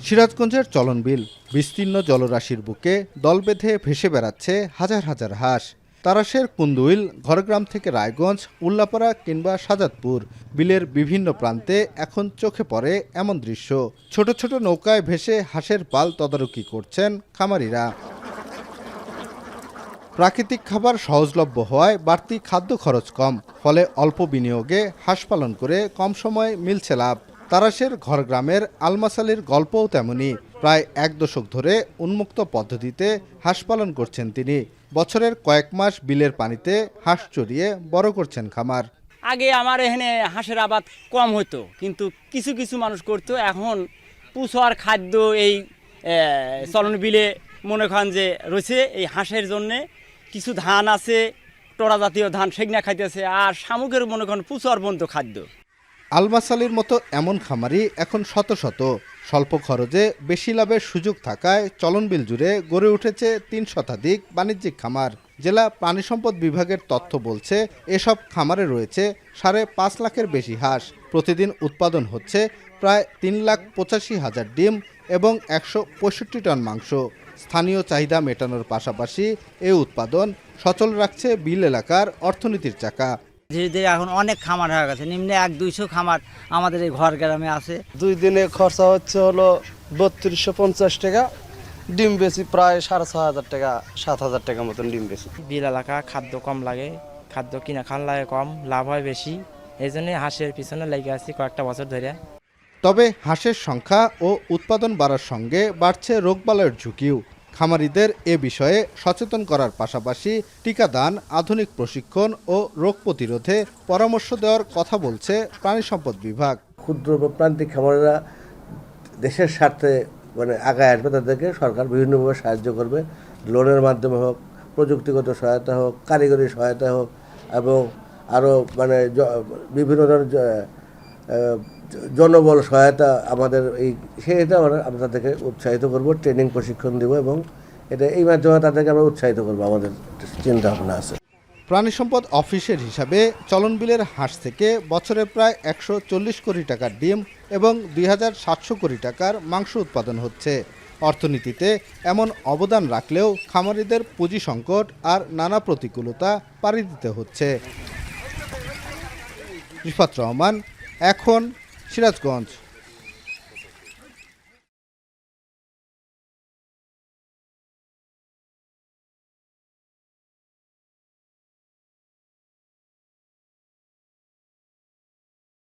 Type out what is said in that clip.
সিরাজগঞ্জের চলনবিল বিস্তীর্ণ জলরাশির বুকে দল বেঁধে ভেসে বেড়াচ্ছে হাজার হাজার হাঁস। তারাশের কুন্দুইল, ঘরগ্রাম থেকে রায়গঞ্জ, উল্লাপাড়া কিংবা সাজাদপুর, বিলের বিভিন্ন প্রান্তে এখন চোখে পড়ে এমন দৃশ্য। ছোট ছোট নৌকায় ভেসে হাঁসের পাল তদারকি করছেন খামারিরা। প্রাকৃতিক খাবার সহজলভ্য হওয়ায় বাড়তি খাদ্য খরচ কম, ফলে অল্প বিনিয়োগে হাঁস পালন করে কম সময়ে মিলছে লাভ। তারাশের ঘরগ্রামের আলমাসালির গল্পও তেমনি। প্রায় এক দশক ধরে উন্মুক্ত পদ্ধতিতে হাঁস পালন করছেন তিনি। বছরের কয়েক মাস বিলের পানিতে হাঁস চড়িয়ে বড় করছেন খামার। আগে আমার এখানে হাঁসের আবাদ কম হতো, কিন্তু কিছু কিছু মানুষ করতো। এখন পুষোয়ার খাদ্য এই চলন বিলে মনে করেন যে রয়েছে। এই হাঁসের জন্যে কিছু ধান আছে, টরা জাতীয় ধান, সেগনা খাইতেছে। আর শামুকের মনে করেন পুষোয়ার বন্ধ খাদ্য। আলমাসালির মতো এমন খামারি এখন শত শত। স্বল্প খরচে বেশি লাভের সুযোগ থাকায় চলনবিল জুড়ে গড়ে উঠেছে ৩ শতাধিক বাণিজ্যিক খামার। জেলা প্রাণী সম্পদ বিভাগের তথ্য বলছে, এসব খামারে রয়েছে ৫.৫ লাখের বেশি হাঁস। প্রতিদিন উৎপাদন হচ্ছে প্রায় ৩,৮৫,০০০ ডিম এবং ১৬৫ টন মাংস। স্থানীয় চাহিদা মেটানোর পাশাপাশি এ উৎপাদন সচল রাখছে বিল এলাকার অর্থনীতির চাকা। ধীরে ধীরে এখন অনেক খামার হয়ে গেছে, নিম্নে ১-২০০ খামার আমাদের এই ঘর গ্রামে আছে। 2 দিনে খরচা হচ্ছে হলো ৩২৫০ টাকা, ডিম বেশি প্রায় ৬,৫০০ টাকা, ৭,০০০ টাকা মতন ডিম বেশি। বিল এলাকা খাদ্য কম লাগে, খাদ্য কিনা খান লাগে কম, লাভ হয় বেশি। এই জন্যই হাঁসের পিছনে লেগে আছি কয়েকটা বছর ধরে। তবে হাঁসের সংখ্যা ও উৎপাদন বাড়ার সঙ্গে বাড়ছে রোগবালাইয়ের ঝুঁকিও। খামারিদের এ বিষয়ে সচেতন করার পাশাপাশি টিকাদান, আধুনিক প্রশিক্ষণ ও রোগ প্রতিরোধে পরামর্শ দেওয়ার কথা বলছে প্রাণী সম্পদ বিভাগ। ক্ষুদ্র বা প্রান্তিক খামারিরা দেশের স্বার্থে আগায় আসবে, তাদেরকে সরকার বিভিন্নভাবে সাহায্য করবে। লোনের মাধ্যমে হোক, প্রযুক্তিগত সহায়তা হোক, কারিগরি সহায়তা হোক, এবং আরও বিভিন্ন ধরনের জনবল সহায়তা আমাদের সেটা আমরা তাদেরকে উৎসাহিত করব, ট্রেনিং প্রশিক্ষণ দেব, এবং এই মাধ্যমে তাদেরকে আমরা উৎসাহিত করবো। আমাদের চিন্তা ভাবনা আছে। প্রাণী সম্পদ অফিসের হিসাবে চলনবিলের হাঁস থেকে বছরে প্রায় ১৪০ কোটি টাকার ডিম এবং ২,৭০০ কোটি টাকার মাংস উৎপাদন হচ্ছে। অর্থনীতিতে এমন অবদান রাখলেও খামারিদের পুঁজি সংকট আর নানা প্রতিকূলতা পাড়ি দিতে হচ্ছে। রিফাত রহমান, এখন, সিরাজগঞ্জ।